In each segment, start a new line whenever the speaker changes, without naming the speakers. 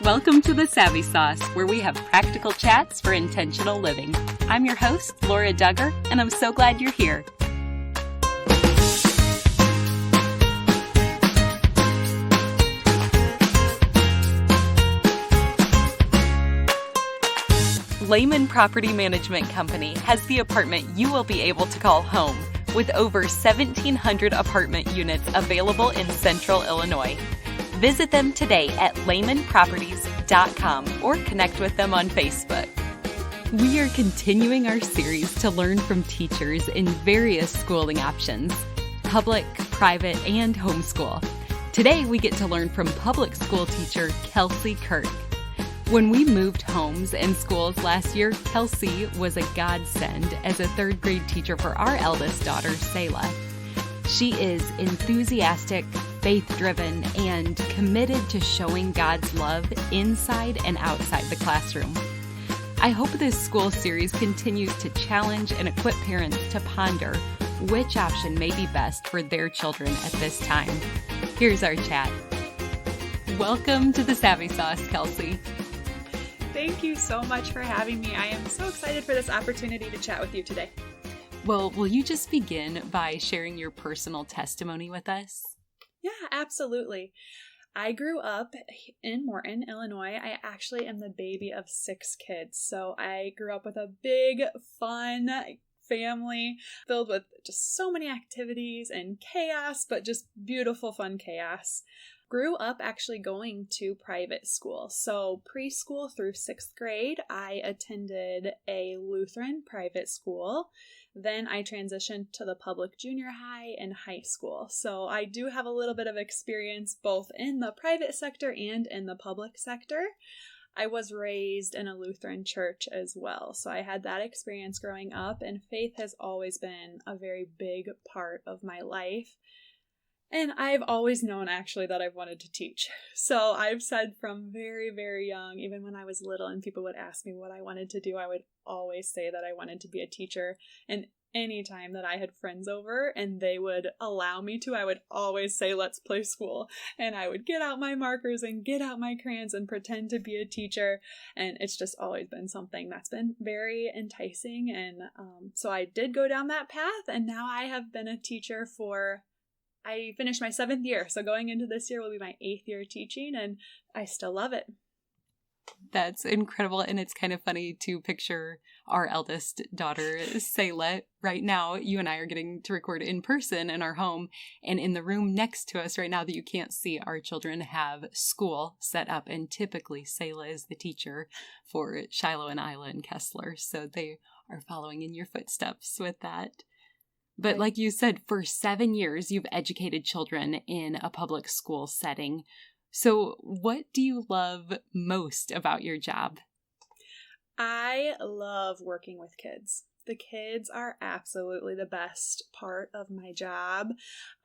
Welcome to The Savvy Sauce, where we have practical chats for intentional living. I'm your host, Laura Duggar, and I'm so glad you're here. Lehman Property Management Company has the apartment you will be able to call home, with over 1,700 apartment units available in Central Illinois. Visit them today at lehmanproperties.com or connect with them on Facebook. We are continuing our series to learn from teachers in various schooling options, public, private, and homeschool. Today, we get to learn from public school teacher Kelsey Kirk. When we moved homes and schools last year, Kelsey was a godsend as a third grade teacher for our eldest daughter, Selah. She is enthusiastic, faith-driven, and committed to showing God's love inside and outside the classroom. I hope this school series continues to challenge and equip parents to ponder which option may be best for their children at this time. Here's our chat. Welcome to the Savvy Sauce, Kelsey.
Thank you so much for having me. I am so excited for this opportunity to chat with you today.
Well, will you just begin by sharing your personal testimony with us?
Yeah, absolutely. I grew up in Morton, Illinois. I actually am the baby of 6 kids. So I grew up with a big, fun family filled with just so many activities and chaos, but just beautiful, fun chaos. Grew up actually going to private school. So preschool through 6th grade, I attended a Lutheran private school. Then I transitioned to the public junior high and high school. So I do have a little bit of experience both in the private sector and in the public sector. I was raised in a Lutheran church as well. So I had that experience growing up, and faith has always been a very big part of my life. And I've always known actually that I've wanted to teach. So I've said from very, very young, even when I was little and people would ask me what I wanted to do, I would always say that I wanted to be a teacher. And anytime that I had friends over and they would allow me to, I would always say, let's play school. And I would get out my markers and get out my crayons and pretend to be a teacher. And it's just always been something that's been very enticing. And so I did go down that path. And now I have been a teacher I finished my 7th year, so going into this year will be my 8th year teaching, and I still love it.
That's incredible, and it's kind of funny to picture our eldest daughter, Selah. Right now, you and I are getting to record in person in our home, and in the room next to us right now that you can't see, our children have school set up, and typically Selah is the teacher for Shiloh and Isla and Kessler, so they are following in your footsteps with that. But like you said, for 7 years, you've educated children in a public school setting. So what do you love most about your job?
I love working with kids. The kids are absolutely the best part of my job.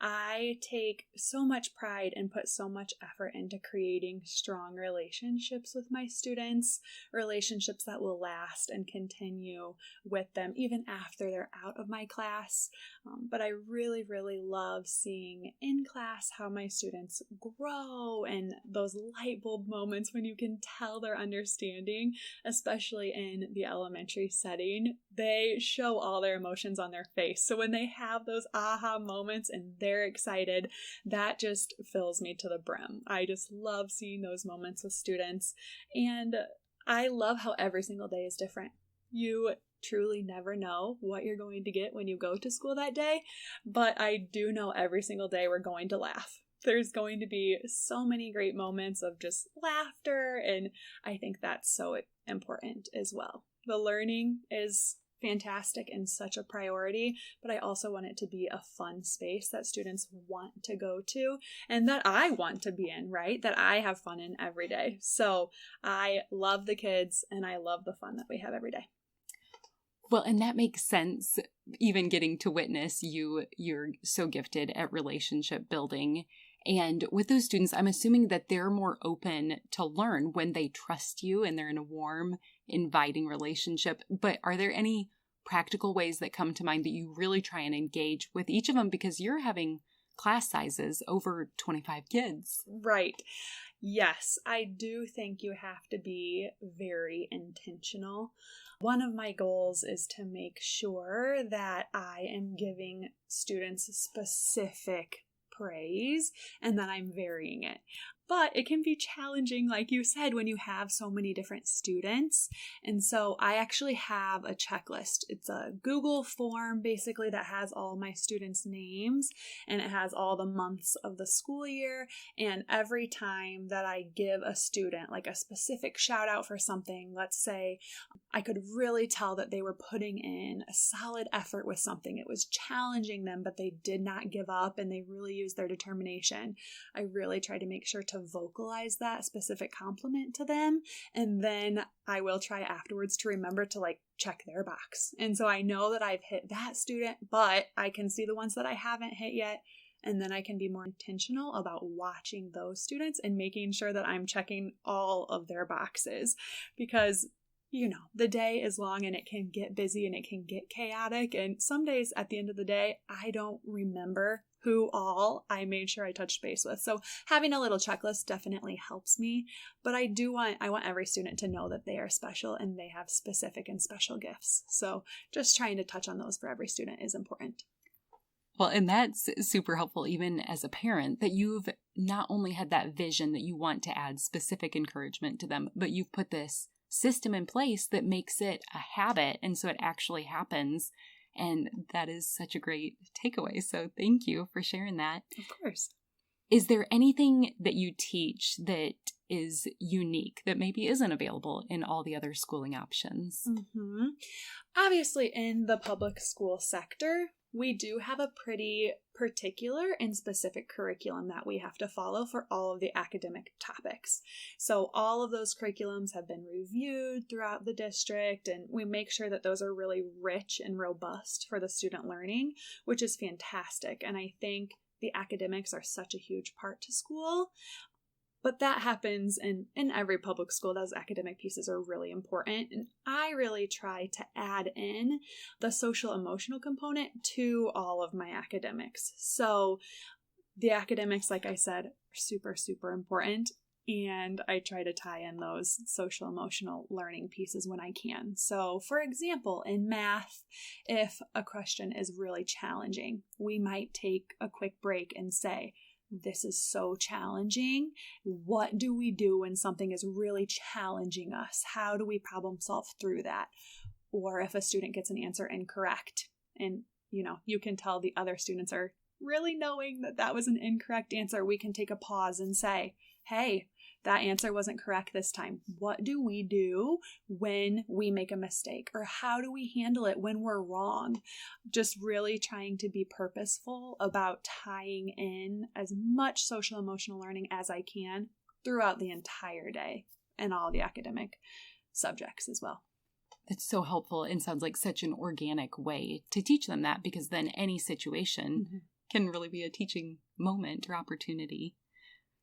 I take so much pride and put so much effort into creating strong relationships with my students, relationships that will last and continue with them even after they're out of my class. But I really, really love seeing in class how my students grow and those light bulb moments when you can tell they're understanding, especially in the elementary setting. They show all their emotions on their face. So when they have those aha moments and they're excited, that just fills me to the brim. I just love seeing those moments with students. And I love how every single day is different. You truly never know what you're going to get when you go to school that day, but I do know every single day we're going to laugh. There's going to be so many great moments of just laughter, and I think that's so important as well. The learning is fantastic and such a priority, but I also want it to be a fun space that students want to go to and that I want to be in, right? That I have fun in every day. So I love the kids and I love the fun that we have every day.
Well, and that makes sense, even getting to witness you're so gifted at relationship building. And with those students, I'm assuming that they're more open to learn when they trust you and they're in a warm, inviting relationship. But are there any practical ways that come to mind that you really try and engage with each of them? Because you're having class sizes over 25 kids.
Right. Yes, I do think you have to be very intentional. One of my goals is to make sure that I am giving students specific praise and that I'm varying it. But it can be challenging, like you said, when you have so many different students. And so I actually have a checklist. It's a Google form basically that has all my students' names, and it has all the months of the school year. And every time that I give a student like a specific shout out for something, let's say I could really tell that they were putting in a solid effort with something. It was challenging them, but they did not give up and they really used their determination. I really try to make sure to vocalize that specific compliment to them. And then I will try afterwards to remember to check their box. And so I know that I've hit that student, but I can see the ones that I haven't hit yet. And then I can be more intentional about watching those students and making sure that I'm checking all of their boxes, because the day is long and it can get busy and it can get chaotic. And some days at the end of the day, I don't remember who all I made sure I touched base with. So having a little checklist definitely helps me. But I want every student to know that they are special and they have specific and special gifts. So just trying to touch on those for every student is important.
Well, and that's super helpful even as a parent, that you've not only had that vision that you want to add specific encouragement to them, but you've put this system in place that makes it a habit. And so it actually happens. And that is such a great takeaway. So thank you for sharing that.
Of course.
Is there anything that you teach that is unique that maybe isn't available in all the other schooling options?
Mm-hmm. Obviously, in the public school sector, we do have a pretty particular and specific curriculum that we have to follow for all of the academic topics. So all of those curriculums have been reviewed throughout the district, and we make sure that those are really rich and robust for the student learning, which is fantastic. And I think the academics are such a huge part to school. But that happens in every public school. Those academic pieces are really important. And I really try to add in the social emotional component to all of my academics. So the academics, like I said, are super, super important. And I try to tie in those social emotional learning pieces when I can. So for example, in math, if a question is really challenging, we might take a quick break and say, this is so challenging. What do we do when something is really challenging us? How do we problem solve through that? Or if a student gets an answer incorrect and, you can tell the other students are really knowing that that was an incorrect answer, we can take a pause and say, hey, that answer wasn't correct this time. What do we do when we make a mistake? Or how do we handle it when we're wrong? Just really trying to be purposeful about tying in as much social emotional learning as I can throughout the entire day and all the academic subjects as well.
That's so helpful and sounds like such an organic way to teach them that, because then any situation can really be a teaching moment or opportunity.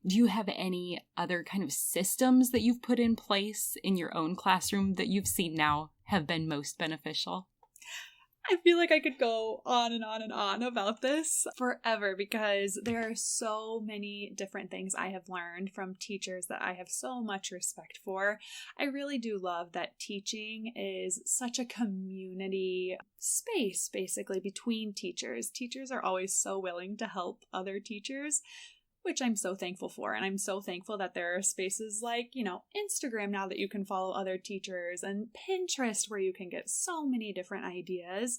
Do you have any other kind of systems that you've put in place in your own classroom that you've seen now have been most beneficial?
I feel like I could go on and on and on about this forever, because there are so many different things I have learned from teachers that I have so much respect for. I really do love that teaching is such a community space, basically, between teachers. Teachers are always so willing to help other teachers, which I'm so thankful for. And I'm so thankful that there are spaces like, Instagram now that you can follow other teachers, and Pinterest where you can get so many different ideas.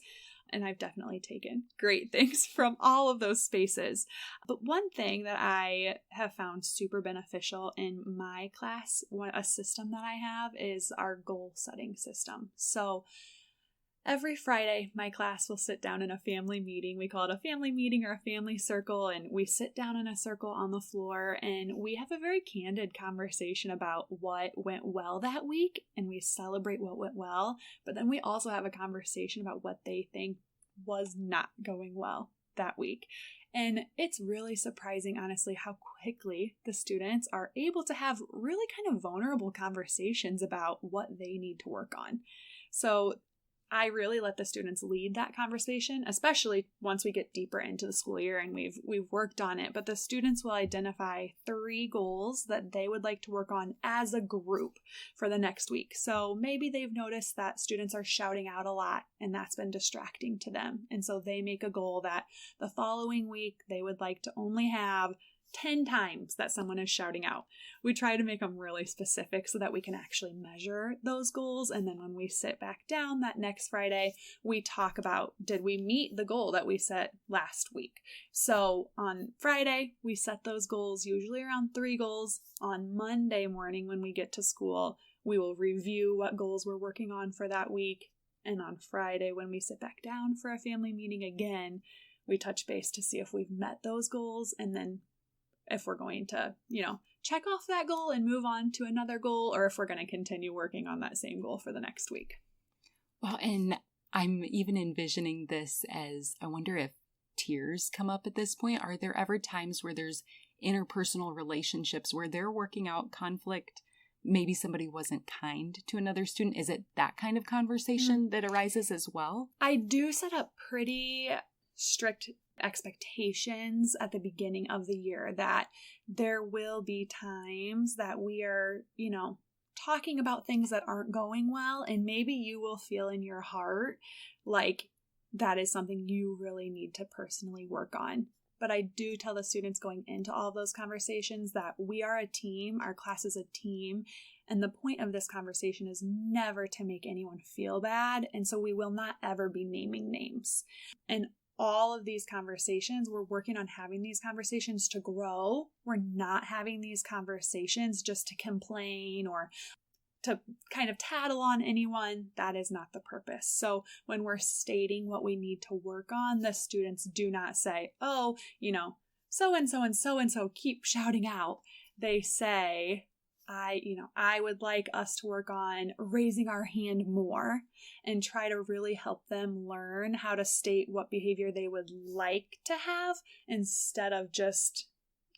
And I've definitely taken great things from all of those spaces. But one thing that I have found super beneficial in my class, a system that I have, is our goal setting system. So every Friday, my class will sit down in a family meeting. We call it a family meeting or a family circle, and we sit down in a circle on the floor, and we have a very candid conversation about what went well that week, and we celebrate what went well, but then we also have a conversation about what they think was not going well that week. And it's really surprising, honestly, how quickly the students are able to have really kind of vulnerable conversations about what they need to work on. So I really let the students lead that conversation, especially once we get deeper into the school year and we've worked on it. But the students will identify 3 goals that they would like to work on as a group for the next week. So maybe they've noticed that students are shouting out a lot and that's been distracting to them. And so they make a goal that the following week they would like to only have 10 times that someone is shouting out. We try to make them really specific so that we can actually measure those goals. And then when we sit back down that next Friday, we talk about, did we meet the goal that we set last week? So on Friday, we set those goals, usually around 3 goals. On Monday morning, when we get to school, we will review what goals we're working on for that week. And on Friday, when we sit back down for a family meeting again, we touch base to see if we've met those goals, and then if we're going to, check off that goal and move on to another goal, or if we're going to continue working on that same goal for the next week.
Well, and I'm even envisioning this as, I wonder if tears come up at this point. Are there ever times where there's interpersonal relationships where they're working out conflict? Maybe somebody wasn't kind to another student. Is it that kind of conversation that arises as well?
I do set up pretty strict expectations at the beginning of the year that there will be times that we are, talking about things that aren't going well, and maybe you will feel in your heart like that is something you really need to personally work on. But I do tell the students going into all of those conversations that we are a team, our class is a team, and the point of this conversation is never to make anyone feel bad, and so we will not ever be naming names. And all of these conversations, we're working on having these conversations to grow. We're not having these conversations just to complain or to kind of tattle on anyone. That is not the purpose. So when we're stating what we need to work on, the students do not say, oh, so-and-so and so-and-so keep shouting out. They say, I would like us to work on raising our hand more and try to really help them learn how to state what behavior they would like to have instead of just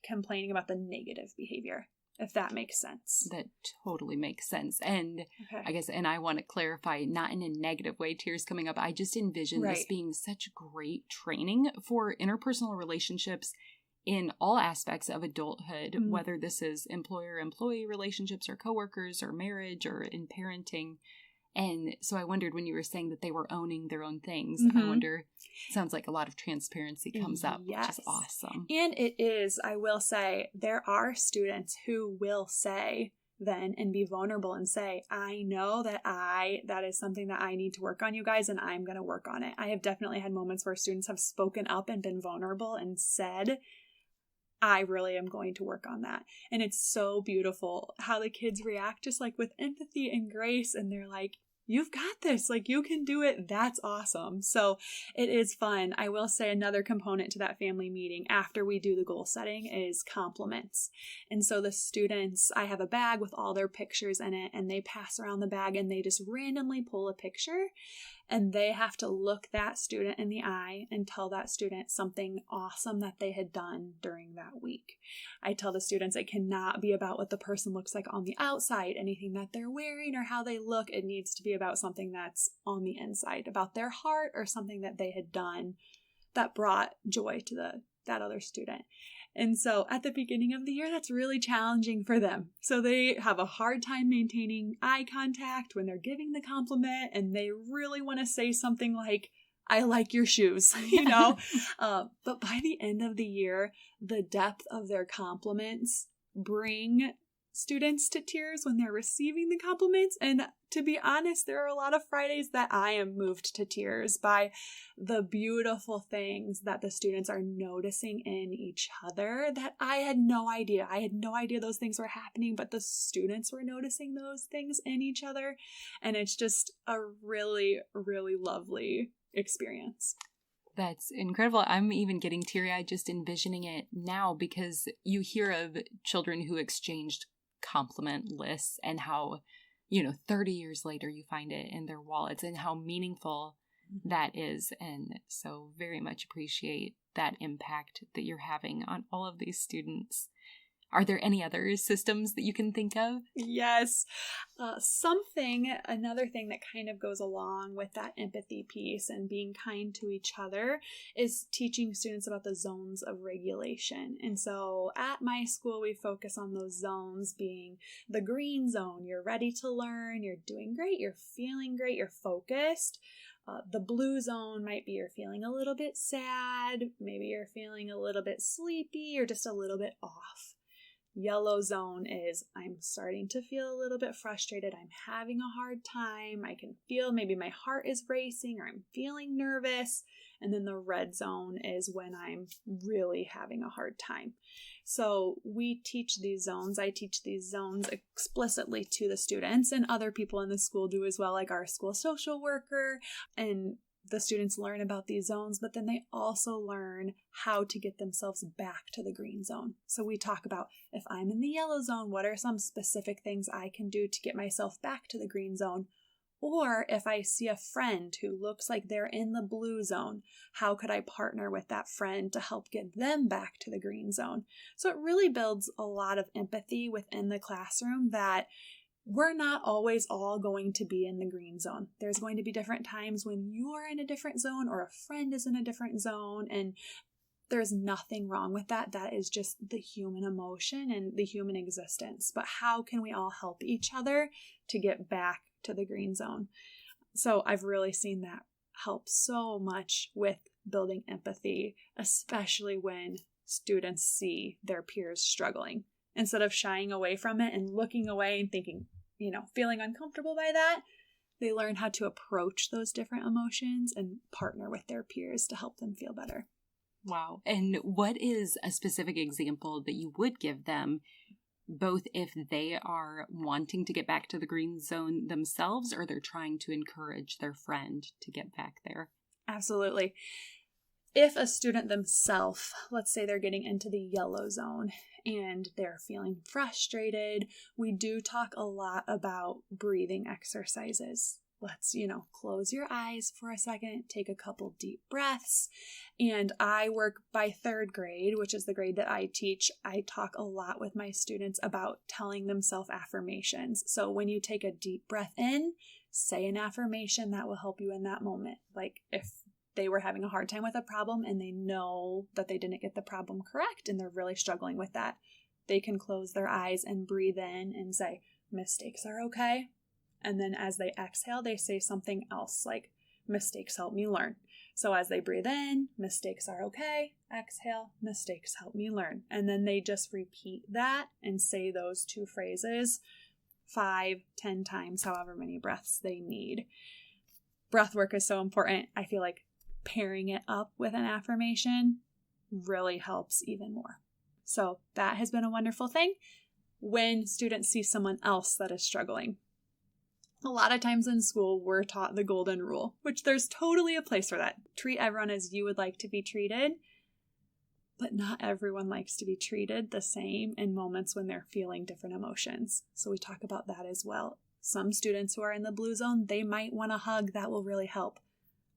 complaining about the negative behavior, if that makes sense.
That totally makes sense. And okay. I guess, and I want to clarify, not in a negative way, tears coming up. I just envision this being such great training for interpersonal relationships in all aspects of adulthood, whether this is employer-employee relationships or coworkers or marriage or in parenting. And so I wondered when you were saying that they were owning their own things, I wonder, sounds like a lot of transparency comes up, which is awesome.
And it is, I will say, there are students who will say then and be vulnerable and say, I know that is something that I need to work on, you guys, and I'm going to work on it. I have definitely had moments where students have spoken up and been vulnerable and said, I really am going to work on that. And it's so beautiful how the kids react just like with empathy and grace. And they're like, you've got this, like you can do it. That's awesome. So it is fun. I will say another component to that family meeting after we do the goal setting is compliments. And so the students, I have a bag with all their pictures in it, and they pass around the bag and they just randomly pull a picture. And they have to look that student in the eye and tell that student something awesome that they had done during that week. I tell the students it cannot be about what the person looks like on the outside, anything that they're wearing or how they look. It needs to be about something that's on the inside, about their heart or something that they had done that brought joy to that other student. And so at the beginning of the year, that's really challenging for them. So they have a hard time maintaining eye contact when they're giving the compliment, and they really want to say something like, I like your shoes, but by the end of the year, the depth of their compliments bring students to tears when they're receiving the compliments. And to be honest, there are a lot of Fridays that I am moved to tears by the beautiful things that the students are noticing in each other that I had no idea. I had no idea those things were happening, but the students were noticing those things in each other. And it's just a really, really lovely experience.
That's incredible. I'm even getting teary-eyed just envisioning it now, because you hear of children who exchanged compliment lists and how, 30 years later you find it in their wallets and how meaningful that is. And so very much appreciate that impact that you're having on all of these students. Are there any other systems that you can think of?
Yes. Another thing that kind of goes along with that empathy piece and being kind to each other is teaching students about the zones of regulation. And so at my school, we focus on those zones being the green zone. You're ready to learn, you're doing great, you're feeling great, you're focused. The blue zone might be you're feeling a little bit sad, maybe you're feeling a little bit sleepy or just a little bit off. Yellow zone is I'm starting to feel a little bit frustrated. I'm having a hard time. I can feel maybe my heart is racing or I'm feeling nervous. And then the red zone is when I'm really having a hard time. So we teach these zones. I teach these zones explicitly to the students, and other people in the school do as well, like our school social worker. And the students learn about these zones, but then they also learn how to get themselves back to the green zone. So we talk about if I'm in the yellow zone, what are some specific things I can do to get myself back to the green zone? Or if I see a friend who looks like they're in the blue zone, how could I partner with that friend to help get them back to the green zone? So it really builds a lot of empathy within the classroom that we're not always all going to be in the green zone. There's going to be different times when you're in a different zone or a friend is in a different zone, and there's nothing wrong with that. That is just the human emotion and the human existence. But how can we all help each other to get back to the green zone? So I've really seen that help so much with building empathy, especially when students see their peers struggling. Instead of shying away from it and looking away and thinking, feeling uncomfortable by that, they learn how to approach those different emotions and partner with their peers to help them feel better.
Wow. And what is a specific example that you would give them, both if they are wanting to get back to the green zone themselves or they're trying to encourage their friend to get back there?
Absolutely. If a student themselves, let's say they're getting into the yellow zone and they're feeling frustrated, we do talk a lot about breathing exercises. Let's, close your eyes for a second, take a couple deep breaths. And I work by third grade, which is the grade that I teach. I talk a lot with my students about telling them self-affirmations. So when you take a deep breath in, say an affirmation that will help you in that moment. Like if they were having a hard time with a problem and they know that they didn't get the problem correct and they're really struggling with that, they can close their eyes and breathe in and say, mistakes are okay. And then as they exhale, they say something else like, mistakes help me learn. So as they breathe in, mistakes are okay. Exhale, mistakes help me learn. And then they just repeat that and say those two phrases 5, 10 times, however many breaths they need. Breath work is so important. I feel like pairing it up with an affirmation really helps even more. So that has been a wonderful thing when students see someone else that is struggling. A lot of times in school, we're taught the golden rule, which there's totally a place for that. Treat everyone as you would like to be treated, but not everyone likes to be treated the same in moments when they're feeling different emotions. So we talk about that as well. Some students who are in the blue zone, they might want a hug that will really help.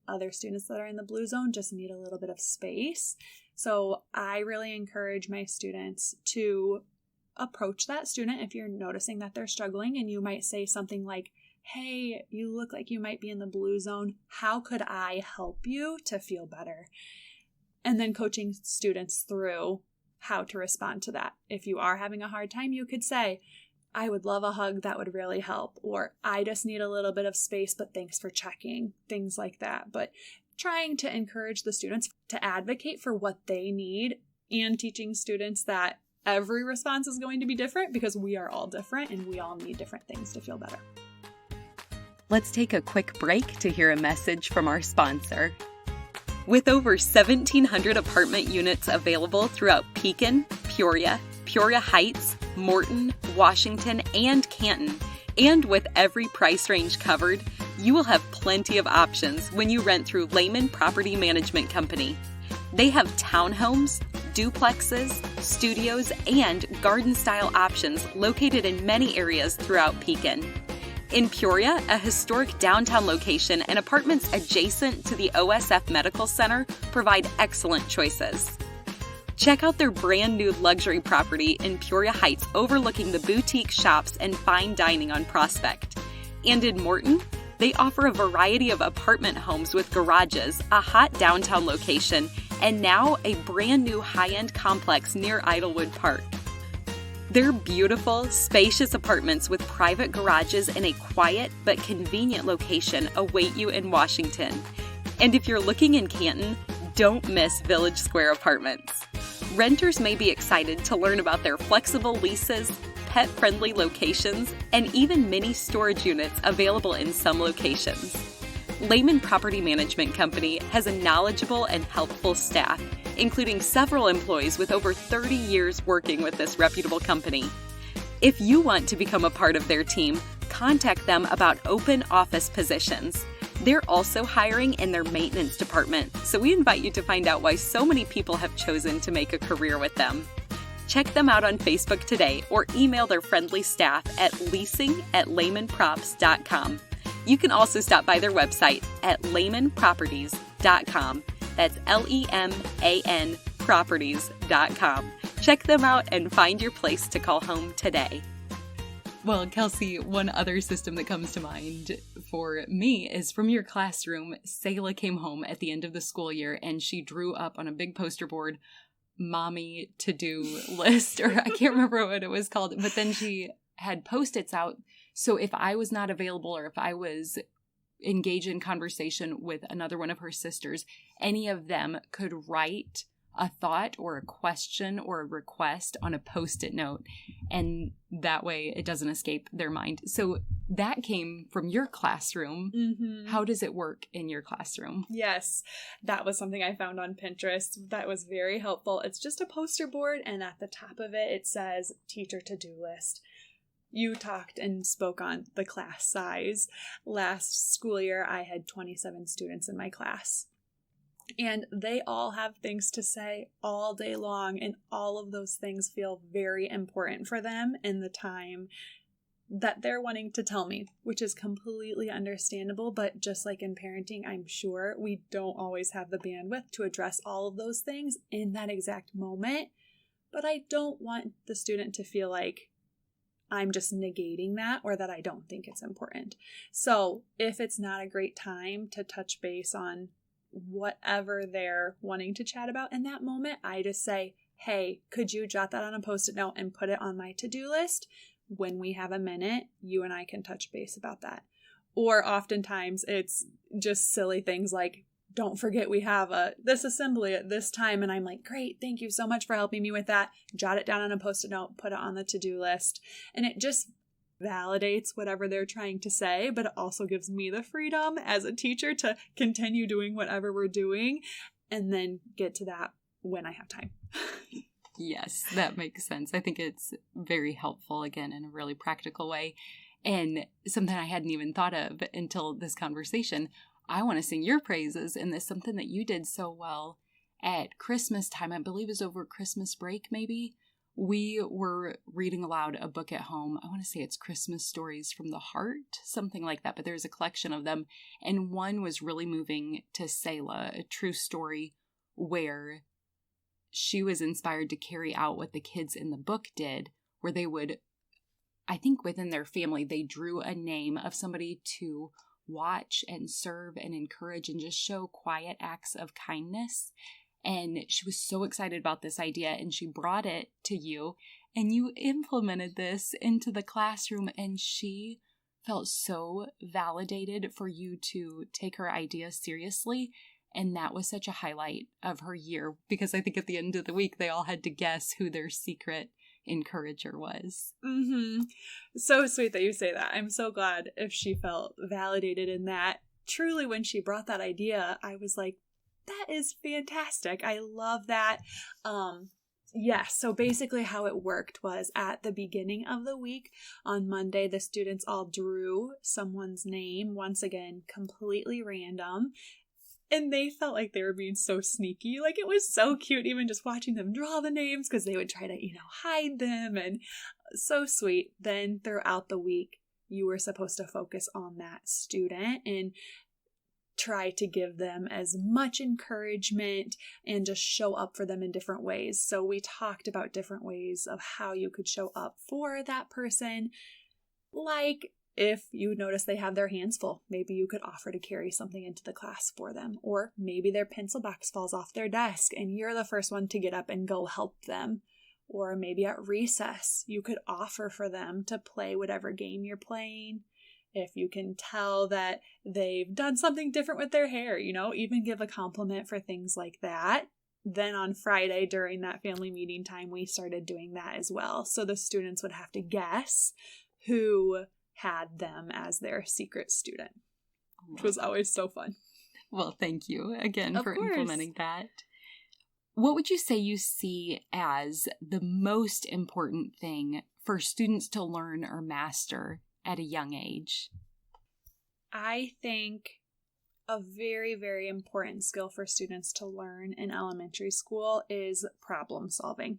Other students that are in the blue zone just need a little bit of space. So I really encourage my students to approach that student if you're noticing that they're struggling, and you might say something like, hey, you look like you might be in the blue zone. How could I help you to feel better? And then coaching students through how to respond to that. If you are having a hard time, you could say, I would love a hug, that would really help. Or I just need a little bit of space, but thanks for checking. Things like that. But trying to encourage the students to advocate for what they need, and teaching students that every response is going to be different because we are all different and we all need different things to feel better.
Let's take a quick break to hear a message from our sponsor. With over 1,700 apartment units available throughout Pekin, Peoria, Peoria Heights, Morton, Washington, and Canton, and with every price range covered, you will have plenty of options when you rent through Lehman Property Management Company. They have townhomes, duplexes, studios, and garden-style options located in many areas throughout Pekin. In Peoria, a historic downtown location and apartments adjacent to the OSF Medical Center provide excellent choices. Check out their brand new luxury property in Peoria Heights overlooking the boutique shops and fine dining on Prospect. And in Morton, they offer a variety of apartment homes with garages, a hot downtown location, and now a brand new high-end complex near Idlewood Park. Their beautiful, spacious apartments with private garages in a quiet but convenient location await you in Washington. And if you're looking in Canton, don't miss Village Square Apartments. Renters may be excited to learn about their flexible leases, pet-friendly locations, and even mini storage units available in some locations. Lehman Property Management Company has a knowledgeable and helpful staff, including several employees with over 30 years working with this reputable company. If you want to become a part of their team, contact them about open office positions. They're also hiring in their maintenance department, so we invite you to find out why so many people have chosen to make a career with them. Check them out on Facebook today or email their friendly staff at leasing@lehmanprops.com. You can also stop by their website at lehmanproperties.com. That's LEMAN properties.com. Check them out and find your place to call home today. Well, Kelsey, one other system that comes to mind for me is from your classroom. Selah came home at the end of the school year and she drew up on a big poster board, mommy to-do list, or I can't remember what it was called, but then she had Post-its out. So if I was not available or if I was engaged in conversation with another one of her sisters, any of them could write a thought or a question or a request on a Post-it note. And that way it doesn't escape their mind. So that came from your classroom. Mm-hmm. How does it work in your classroom?
Yes, that was something I found on Pinterest that was very helpful. It's just a poster board, and at the top of it, it says teacher to-do list. You talked and spoke on the class size. Last school year, I had 27 students in my class. And they all have things to say all day long, and all of those things feel very important for them in the time that they're wanting to tell me, which is completely understandable. But just like in parenting, I'm sure we don't always have the bandwidth to address all of those things in that exact moment. But I don't want the student to feel like I'm just negating that or that I don't think it's important. So if it's not a great time to touch base on whatever they're wanting to chat about in that moment, I just say, hey, could you jot that on a Post-it note and put it on my to-do list? When we have a minute, you and I can touch base about that. Or oftentimes it's just silly things like, don't forget we have this assembly at this time. And I'm like, great, thank you so much for helping me with that. Jot it down on a Post-it note, put it on the to-do list. And it just validates whatever they're trying to say, but it also gives me the freedom as a teacher to continue doing whatever we're doing and then get to that when I have time.
Yes, that makes sense. I think it's very helpful, again, in a really practical way. And something I hadn't even thought of until this conversation. I want to sing your praises in this, something that you did so well at Christmas time. I believe it was over Christmas break, maybe. We were reading aloud a book at home. I want to say it's Christmas Stories from the Heart, something like that, but there's a collection of them. And one was really moving to Selah, a true story where she was inspired to carry out what the kids in the book did, where they would, I think within their family, they drew a name of somebody to watch and serve and encourage and just show quiet acts of kindness. And she was so excited about this idea, and she brought it to you, and you implemented this into the classroom, and she felt so validated for you to take her idea seriously. And that was such a highlight of her year, because I think at the end of the week, they all had to guess who their secret encourager was.
Mm-hmm. So sweet that you say that. I'm so glad if she felt validated in that. Truly, when she brought that idea, I was like, that is fantastic. I love that. Yes, so basically how it worked was at the beginning of the week on Monday, the students all drew someone's name, once again, completely random. And they felt like they were being so sneaky. Like, it was so cute, even just watching them draw the names, because they would try to, hide them, and so sweet. Then throughout the week, you were supposed to focus on that student and try to give them as much encouragement and just show up for them in different ways. So we talked about different ways of how you could show up for that person. Like if you notice they have their hands full, maybe you could offer to carry something into the class for them. Or maybe their pencil box falls off their desk and you're the first one to get up and go help them. Or maybe at recess, you could offer for them to play whatever game you're playing. If you can tell that they've done something different with their hair, even give a compliment for things like that. Then on Friday during that family meeting time, we started doing that as well. So the students would have to guess who had them as their secret student, which was always so fun.
Well, thank you again for implementing that. What would you say you see as the most important thing for students to learn or master at a young age?
I think a very, very important skill for students to learn in elementary school is problem solving.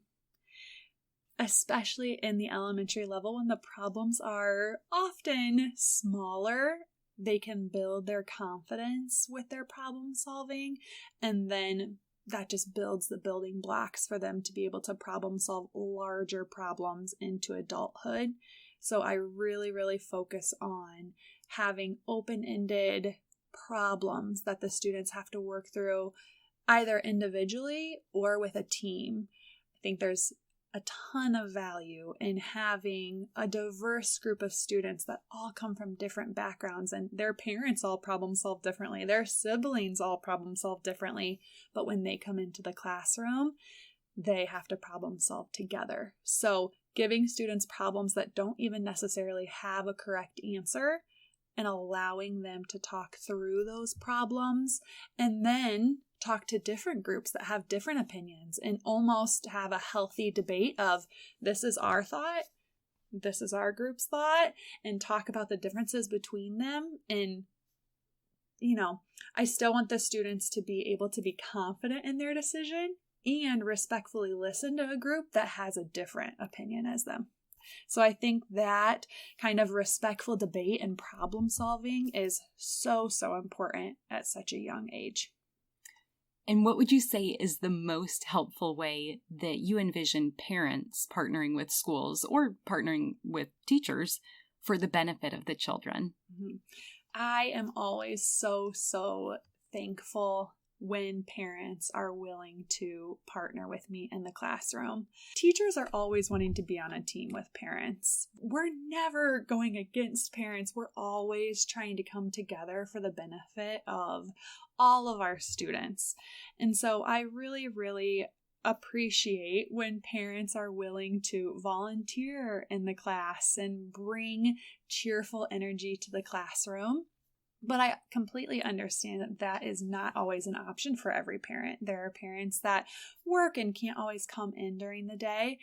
Especially in the elementary level when the problems are often smaller, they can build their confidence with their problem solving, and then that just builds the building blocks for them to be able to problem solve larger problems into adulthood. So I really, really focus on having open-ended problems that the students have to work through either individually or with a team. I think there's a ton of value in having a diverse group of students that all come from different backgrounds, and their parents all problem solve differently, their siblings all problem solve differently, but when they come into the classroom, they have to problem solve together. So giving students problems that don't even necessarily have a correct answer and allowing them to talk through those problems and then talk to different groups that have different opinions and almost have a healthy debate of this is our thought, this is our group's thought, and talk about the differences between them. And, I still want the students to be able to be confident in their decision and respectfully listen to a group that has a different opinion as them. So I think that kind of respectful debate and problem solving is so, so important at such a young age.
And what would you say is the most helpful way that you envision parents partnering with schools or partnering with teachers for the benefit of the children?
Mm-hmm. I am always so, so thankful when parents are willing to partner with me in the classroom. Teachers are always wanting to be on a team with parents. We're never going against parents. We're always trying to come together for the benefit of all of our students. And so I really, really appreciate when parents are willing to volunteer in the class and bring cheerful energy to the classroom. But I completely understand that that is not always an option for every parent. There are parents that work and can't always come in during the day.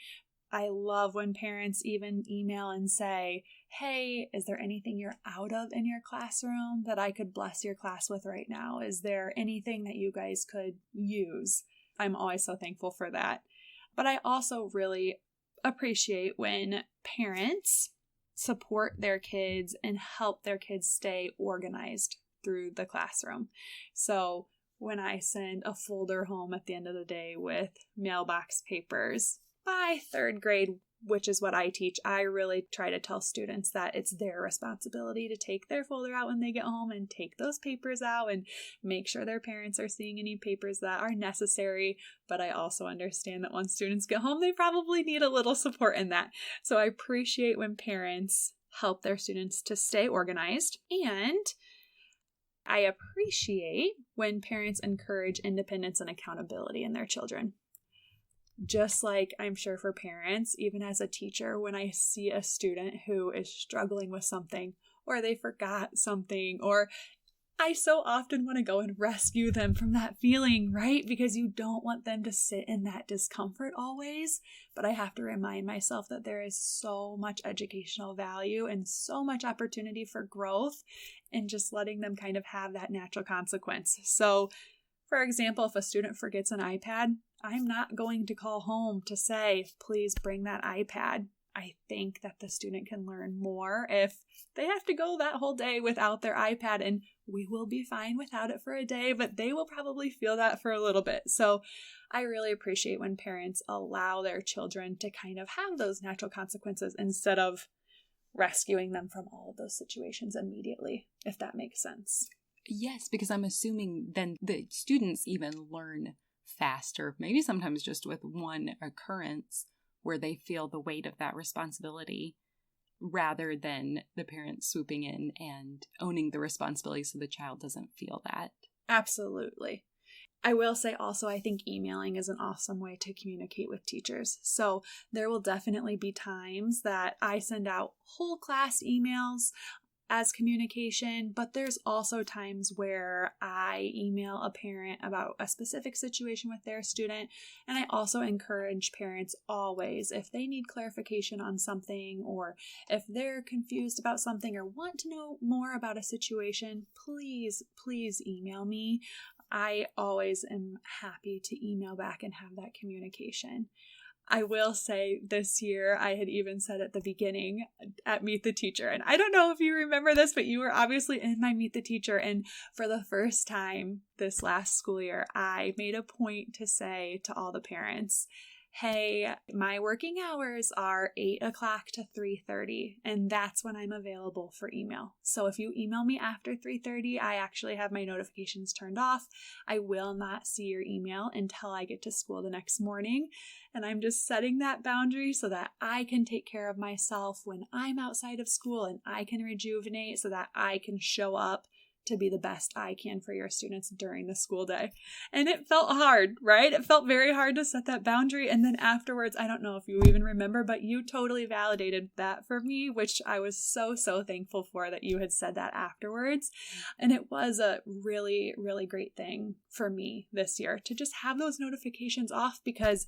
I love when parents even email and say, hey, is there anything you're out of in your classroom that I could bless your class with right now? Is there anything that you guys could use? I'm always so thankful for that. But I also really appreciate when parents support their kids and help their kids stay organized through the classroom. So when I send a folder home at the end of the day with mailbox papers, by third grade, which is what I teach, I really try to tell students that it's their responsibility to take their folder out when they get home and take those papers out and make sure their parents are seeing any papers that are necessary. But I also understand that once students get home, they probably need a little support in that. So I appreciate when parents help their students to stay organized, and I appreciate when parents encourage independence and accountability in their children. Just like I'm sure for parents, even as a teacher, when I see a student who is struggling with something, or they forgot something, or I so often want to go and rescue them from that feeling, right? Because you don't want them to sit in that discomfort always. But I have to remind myself that there is so much educational value and so much opportunity for growth in just letting them kind of have that natural consequence. So, for example, if a student forgets an iPad, I'm not going to call home to say, please bring that iPad. I think that the student can learn more if they have to go that whole day without their iPad, and we will be fine without it for a day, but they will probably feel that for a little bit. So I really appreciate when parents allow their children to kind of have those natural consequences instead of rescuing them from all of those situations immediately, if that makes sense.
Yes, because I'm assuming then the students even learn faster, maybe sometimes just with one occurrence where they feel the weight of that responsibility rather than the parents swooping in and owning the responsibility so the child doesn't feel that.
Absolutely. I will say also, I think emailing is an awesome way to communicate with teachers. So there will definitely be times that I send out whole class emails as communication, but there's also times where I email a parent about a specific situation with their student. And I also encourage parents always, if they need clarification on something, or if they're confused about something or want to know more about a situation, please email me. I always am happy to email back and have that communication. I will say this year, I had even said at the beginning at Meet the Teacher, and I don't know if you remember this, but you were obviously in my Meet the Teacher, and for the first time this last school year, I made a point to say to all the parents, hey, my working hours are 8 o'clock to 3:30, and that's when I'm available for email. So if you email me after 3:30, I actually have my notifications turned off. I will not see your email until I get to school the next morning. And I'm just setting that boundary so that I can take care of myself when I'm outside of school, and I can rejuvenate so that I can show up to be the best I can for your students during the school day. And it felt hard, right? It felt very hard to set that boundary. And then afterwards, I don't know if you even remember, but you totally validated that for me, which I was so thankful for that you had said that afterwards. And it was a really, really great thing for me this year to just have those notifications off, because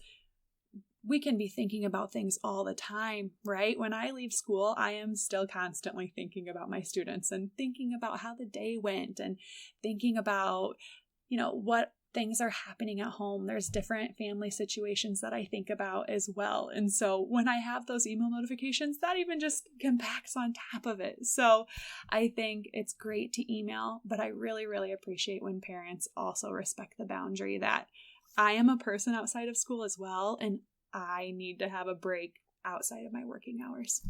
we can be thinking about things all the time, right? When I leave school, I am still constantly thinking about my students and thinking about how the day went and thinking about, what things are happening at home. There's different family situations that I think about as well. And so when I have those email notifications, that even just compacts on top of it. So I think it's great to email, but I really, really appreciate when parents also respect the boundary that I am a person outside of school as well, and I need to have a break outside of my working hours.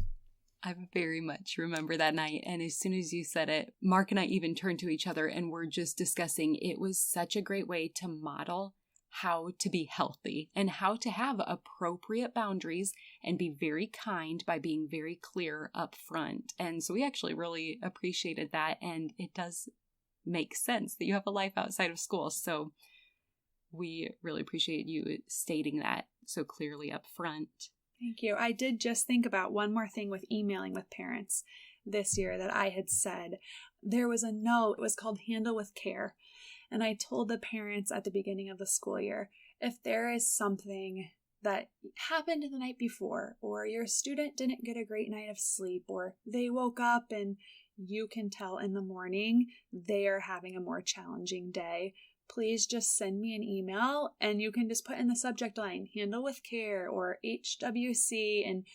I very much remember that night. And as soon as you said it, Mark and I even turned to each other and were just discussing it was such a great way to model how to be healthy and how to have appropriate boundaries and be very kind by being very clear up front. And so we actually really appreciated that. And it does make sense that you have a life outside of school. So we really appreciate you stating that so clearly up front.
Thank you. I did just think about one more thing with emailing with parents this year that I had said. There was a note, it was called Handle with Care. And I told the parents at the beginning of the school year, if there is something that happened the night before, or your student didn't get a great night of sleep, or they woke up and you can tell in the morning they are having a more challenging day, please just send me an email, and you can just put in the subject line, Handle with Care or HWC, and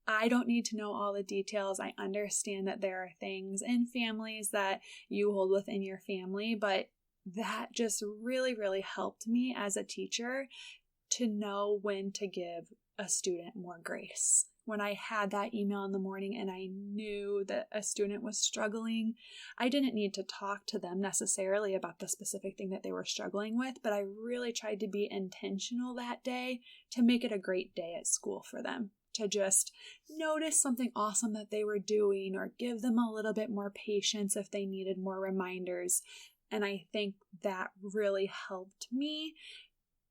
I don't need to know all the details. I understand that there are things in families that you hold within your family, but that just really, really helped me as a teacher to know when to give a student more grace. When I had that email in the morning and I knew that a student was struggling, I didn't need to talk to them necessarily about the specific thing that they were struggling with, but I really tried to be intentional that day to make it a great day at school for them, to just notice something awesome that they were doing or give them a little bit more patience if they needed more reminders. And I think that really helped me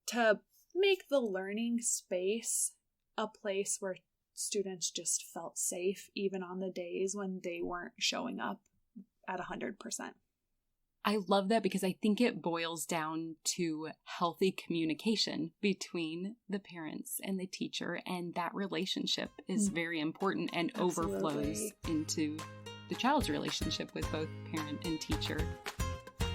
to make the learning space a place where students just felt safe, even on the days when they weren't showing up at 100%.
I love that because I think it boils down to healthy communication between the parents and the teacher, and that relationship is very important and overflows into the child's relationship with both parent and teacher.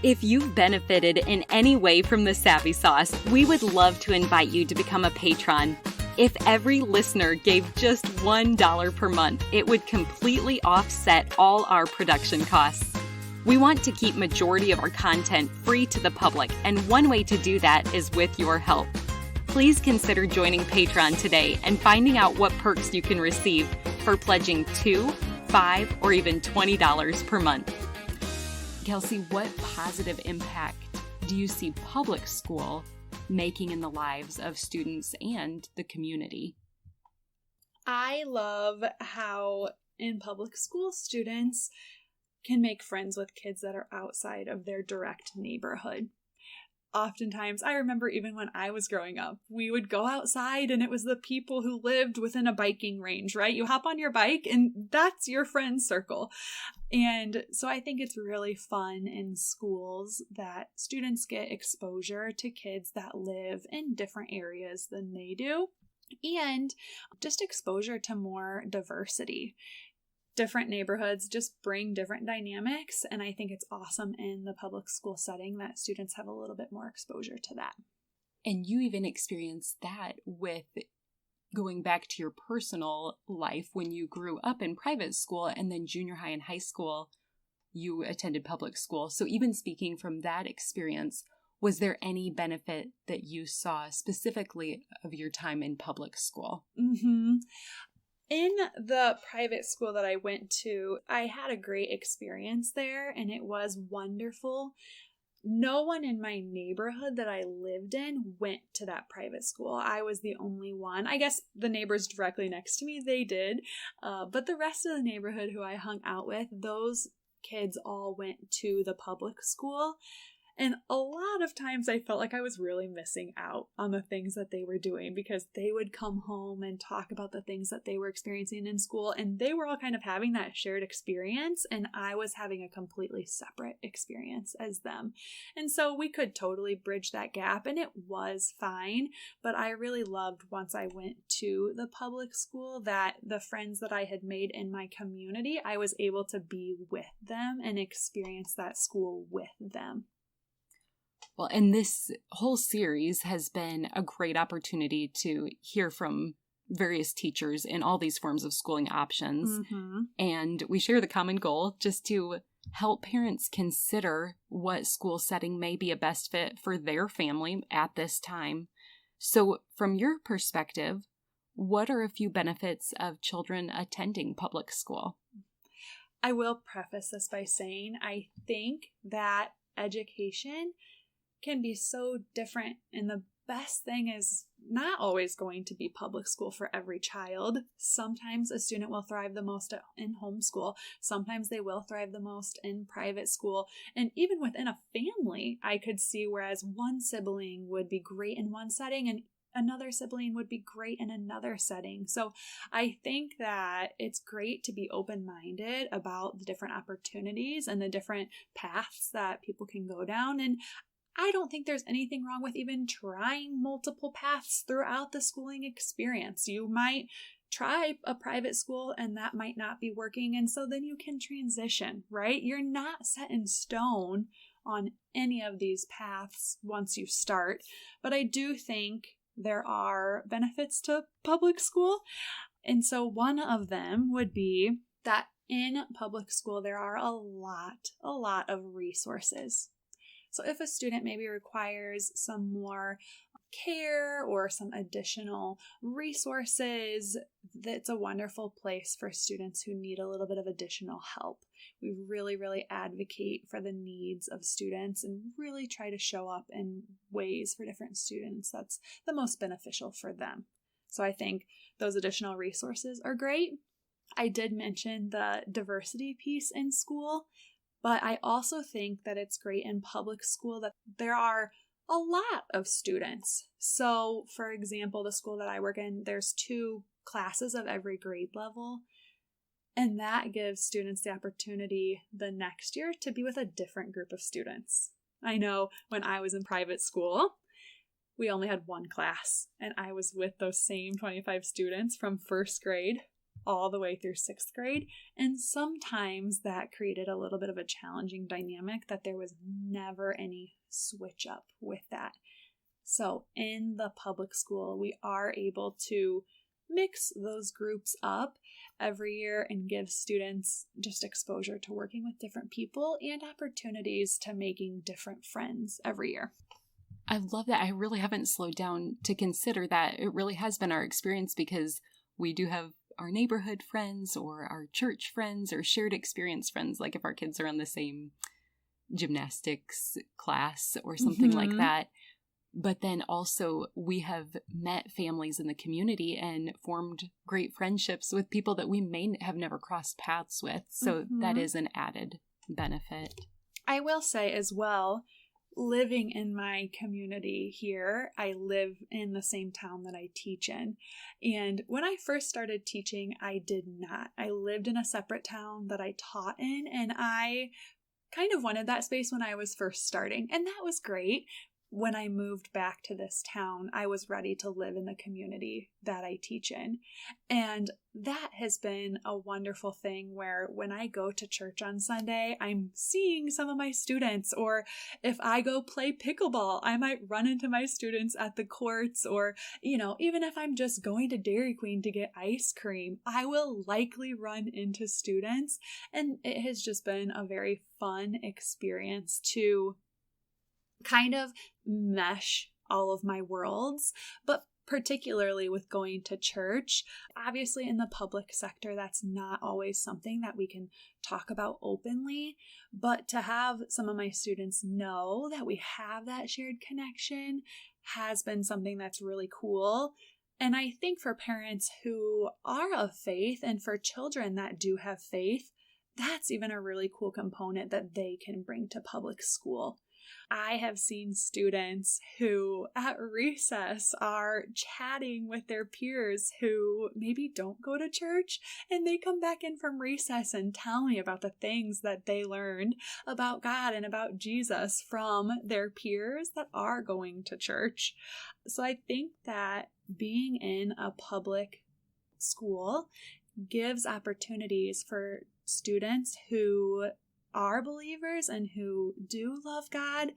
If you've benefited in any way from the Savvy Sauce, we would love to invite you to become a patron. If every listener gave just $1 per month, it would completely offset all our production costs. We want to keep majority of our content free to the public, and one way to do that is with your help. Please consider joining Patreon today and finding out what perks you can receive for pledging $2, $5, or even $20 per month. Kelsey, what positive impact do you see public school making in the lives of students and the community?
I love how in public school students can make friends with kids that are outside of their direct neighborhood. Oftentimes, I remember even when I was growing up, we would go outside and it was the people who lived within a biking range, right? You hop on your bike and that's your friend circle. And so I think it's really fun in schools that students get exposure to kids that live in different areas than they do, and just exposure to more diversity. Different neighborhoods just bring different dynamics, and I think it's awesome in the public school setting that students have a little bit more exposure to that.
And you even experienced that with going back to your personal life when you grew up in private school, and then junior high and high school, you attended public school. So even speaking from that experience, was there any benefit that you saw specifically of your time in public school?
Mm-hmm. In the private school that I went to, I had a great experience there, and it was wonderful. No one in my neighborhood that I lived in went to that private school. I was the only one. I guess the neighbors directly next to me, they did. But the rest of the neighborhood who I hung out with, those kids all went to the public school. And a lot of times I felt like I was really missing out on the things that they were doing, because they would come home and talk about the things that they were experiencing in school, and they were all kind of having that shared experience, and I was having a completely separate experience as them. And so we could totally bridge that gap, and it was fine, but I really loved once I went to the public school that the friends that I had made in my community, I was able to be with them and experience that school with them.
Well, and this whole series has been a great opportunity to hear from various teachers in all these forms of schooling options.
Mm-hmm.
And we share the common goal just to help parents consider what school setting may be a best fit for their family at this time. So from your perspective, what are a few benefits of children attending public school?
I will preface this by saying I think that education can be so different, and the best thing is not always going to be public school for every child. Sometimes a student will thrive the most in homeschool. Sometimes they will thrive the most in private school. And even within a family, I could see whereas one sibling would be great in one setting and another sibling would be great in another setting. So I think that it's great to be open-minded about the different opportunities and the different paths that people can go down. And I don't think there's anything wrong with even trying multiple paths throughout the schooling experience. You might try a private school and that might not be working, and so then you can transition, right? You're not set in stone on any of these paths once you start, but I do think there are benefits to public school. And so one of them would be that in public school there are a lot of resources. So if a student maybe requires some more care or some additional resources, that's a wonderful place for students who need a little bit of additional help. We really advocate for the needs of students and really try to show up in ways for different students that's the most beneficial for them. So I think those additional resources are great. I did mention the diversity piece in school. But I also think that it's great in public school that there are a lot of students. So, for example, the school that I work in, there's 2 classes of every grade level. And that gives students the opportunity the next year to be with a different group of students. I know when I was in private school, we only had 1 class. And I was with those same 25 students from 1st grade all the way through 6th grade. And sometimes that created a little bit of a challenging dynamic that there was never any switch up with that. So in the public school, we are able to mix those groups up every year and give students just exposure to working with different people and opportunities to making different friends every year.
I love that. I really haven't slowed down to consider that. It really has been our experience because we do have our neighborhood friends or our church friends or shared experience friends, like if our kids are in the same gymnastics class or something like that. But then also we have met families in the community and formed great friendships with people that we may have never crossed paths with. So that is an added benefit.
I will say as well, living in my community here, I live in the same town that I teach in. And when I first started teaching, I did not. I lived in a separate town that I taught in, and I kind of wanted that space when I was first starting. And that was great. When I moved back to this town, I was ready to live in the community that I teach in. And that has been a wonderful thing where when I go to church on Sunday, I'm seeing some of my students, or if I go play pickleball, I might run into my students at the courts, or, even if I'm just going to Dairy Queen to get ice cream, I will likely run into students. And it has just been a very fun experience to kind of mesh all of my worlds, but particularly with going to church. Obviously, in the public sector, that's not always something that we can talk about openly, but to have some of my students know that we have that shared connection has been something that's really cool. And I think for parents who are of faith and for children that do have faith, that's even a really cool component that they can bring to public school. I have seen students who at recess are chatting with their peers who maybe don't go to church, and they come back in from recess and tell me about the things that they learned about God and about Jesus from their peers that are going to church. So I think that being in a public school gives opportunities for students who are believers and who do love God,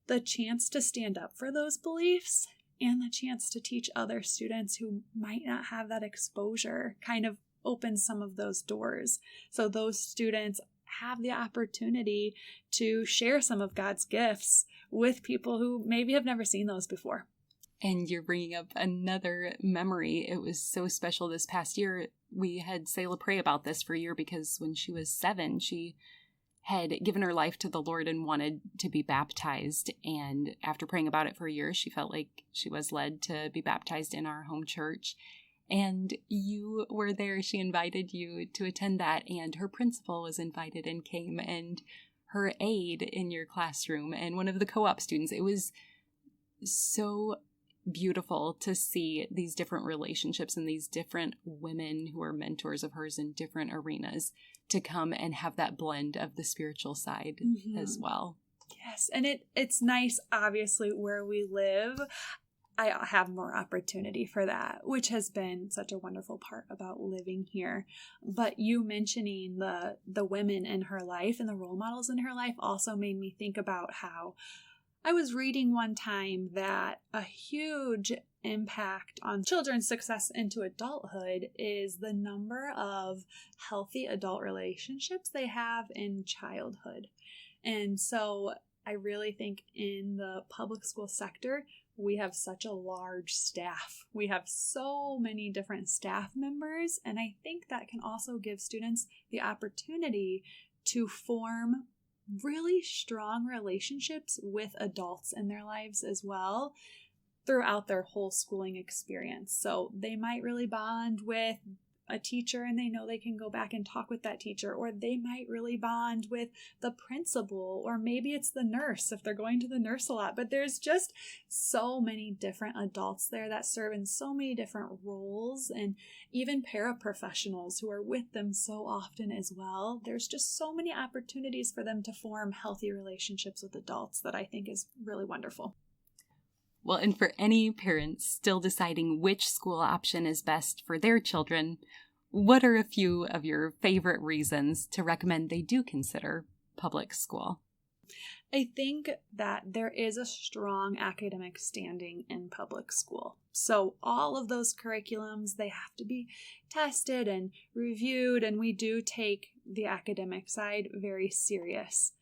the chance to stand up for those beliefs and the chance to teach other students who might not have that exposure kind of opens some of those doors. So those students have the opportunity to share some of God's gifts with people who maybe have never seen those before.
And you're bringing up another memory. It was so special this past year. We had Selah pray about this for a year because when she was 7, she had given her life to the Lord and wanted to be baptized. And after praying about it for a year, she felt like she was led to be baptized in our home church. And you were there. She invited you to attend that. And her principal was invited and came, and her aide in your classroom and one of the co-op students. It was so beautiful to see these different relationships and these different women who are mentors of hers in different arenas to come and have that blend of the spiritual side as well.
Yes, and it's nice, obviously, where we live. I have more opportunity for that, which has been such a wonderful part about living here. But you mentioning the women in her life and the role models in her life also made me think about how I was reading one time that a huge impact on children's success into adulthood is the number of healthy adult relationships they have in childhood. And so I really think in the public school sector, we have such a large staff. We have so many different staff members, and I think that can also give students the opportunity to form really strong relationships with adults in their lives as well throughout their whole schooling experience. So they might really bond with a teacher and they know they can go back and talk with that teacher, or they might really bond with the principal, or maybe it's the nurse if they're going to the nurse a lot. But there's just so many different adults there that serve in so many different roles, and even paraprofessionals who are with them so often as well. There's just so many opportunities for them to form healthy relationships with adults that I think is really wonderful.
Well, and for any parents still deciding which school option is best for their children, what are a few of your favorite reasons to recommend they do consider public school?
I think that there is a strong academic standing in public school. So all of those curriculums, they have to be tested and reviewed, and we do take the academic side very serious.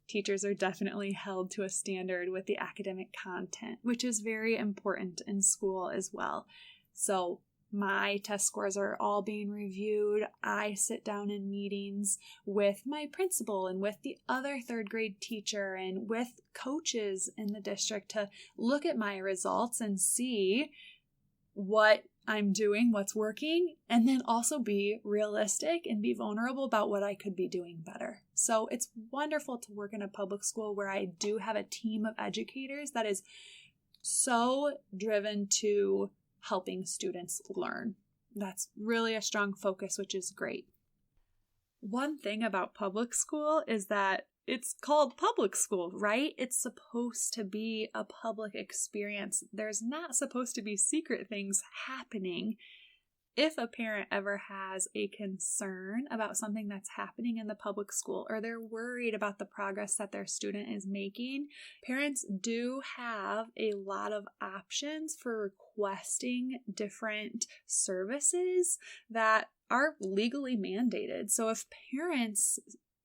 Teachers are definitely held to a standard with the academic content, which is very important in school as well. So my test scores are all being reviewed. I sit down in meetings with my principal and with the other third grade teacher and with coaches in the district to look at my results and see what I'm doing, what's working, and then also be realistic and be vulnerable about what I could be doing better. So it's wonderful to work in a public school where I do have a team of educators that is so driven to helping students learn. That's really a strong focus, which is great. One thing about public school is that it's called public school, right? It's supposed to be a public experience. There's not supposed to be secret things happening. If a parent ever has a concern about something that's happening in the public school, or they're worried about the progress that their student is making, parents do have a lot of options for requesting different services that are legally mandated. So if parents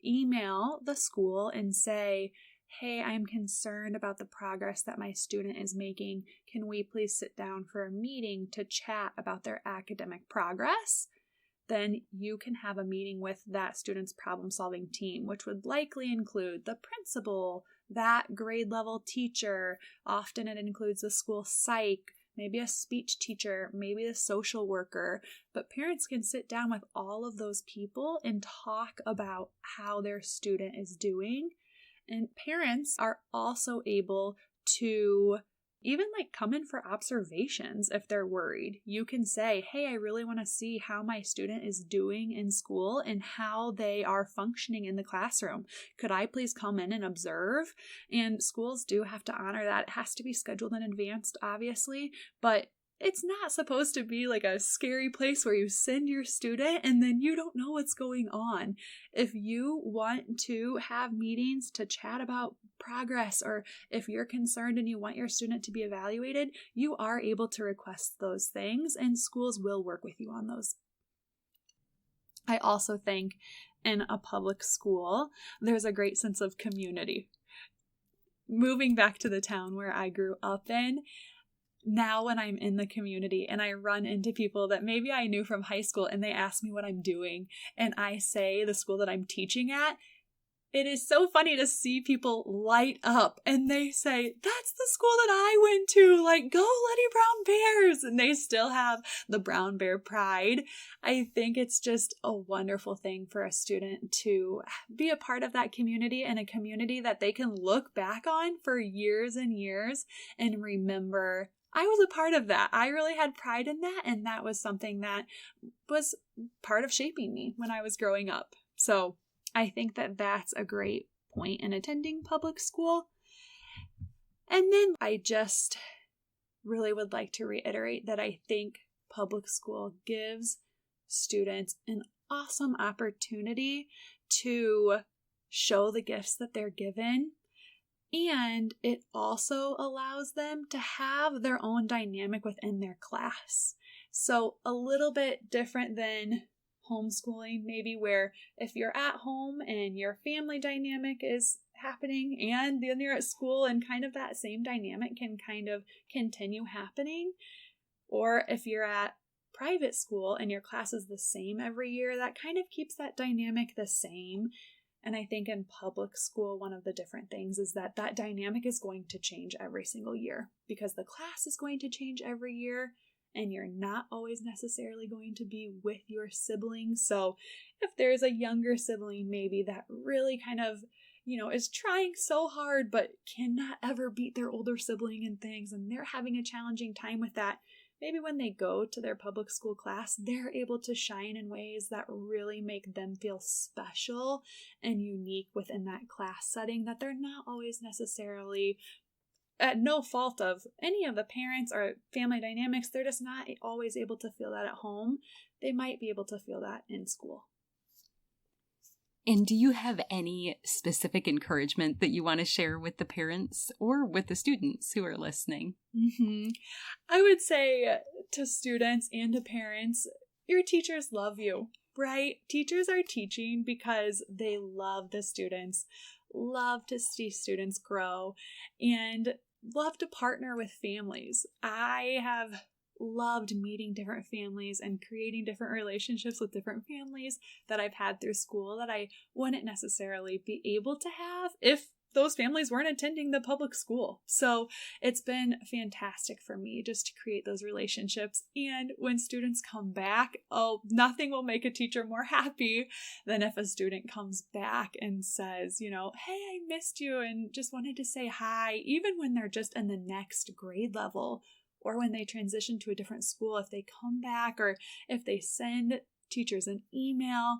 email the school and say, "Hey, I'm concerned about the progress that my student is making. Can we please sit down for a meeting to chat about their academic progress?" Then you can have a meeting with that student's problem-solving team, which would likely include the principal, that grade level teacher. Often it includes the school psych, maybe a speech teacher, maybe a social worker. But parents can sit down with all of those people and talk about how their student is doing. And parents are also able to even come in for observations if they're worried. You can say, "Hey, I really want to see how my student is doing in school and how they are functioning in the classroom. Could I please come in and observe?" And schools do have to honor that. It has to be scheduled in advance, obviously, but it's not supposed to be like a scary place where you send your student and then you don't know what's going on. If you want to have meetings to chat about progress, or if you're concerned and you want your student to be evaluated, you are able to request those things, and schools will work with you on those. I also think in a public school, there's a great sense of community. Moving back to the town where I grew up in, now when I'm in the community and I run into people that maybe I knew from high school and they ask me what I'm doing and I say the school that I'm teaching at, it is so funny to see people light up and they say, "That's the school that I went to, go Letty Brown Bears," and they still have the Brown Bear pride. I think it's just a wonderful thing for a student to be a part of that community, and a community that they can look back on for years and years and remember, I was a part of that. I really had pride in that, and that was something that was part of shaping me when I was growing up. So I think that that's a great point in attending public school. And then I just really would like to reiterate that I think public school gives students an awesome opportunity to show the gifts that they're given. And it also allows them to have their own dynamic within their class. So a little bit different than homeschooling, maybe, where if you're at home and your family dynamic is happening and then you're at school and kind of that same dynamic can kind of continue happening. Or if you're at private school and your class is the same every year, that kind of keeps that dynamic the same. And I think in public school, one of the different things is that that dynamic is going to change every single year because the class is going to change every year. And you're not always necessarily going to be with your siblings. So if there's a younger sibling maybe that really kind of, is trying so hard but cannot ever beat their older sibling in things, and they're having a challenging time with that, maybe when they go to their public school class, they're able to shine in ways that really make them feel special and unique within that class setting that they're not always necessarily, at no fault of any of the parents or family dynamics, they're just not always able to feel that at home. They might be able to feel that in school.
And do you have any specific encouragement that you want to share with the parents or with the students who are listening?
I would say to students and to parents, your teachers love you, right? Teachers are teaching because they love the students, love to see students grow, and love to partner with families. I have loved meeting different families and creating different relationships with different families that I've had through school that I wouldn't necessarily be able to have if those families weren't attending the public school. So it's been fantastic for me just to create those relationships. And when students come back, nothing will make a teacher more happy than if a student comes back and says, hey, I missed you and just wanted to say hi, even when they're just in the next grade level or when they transition to a different school. If they come back or if they send teachers an email,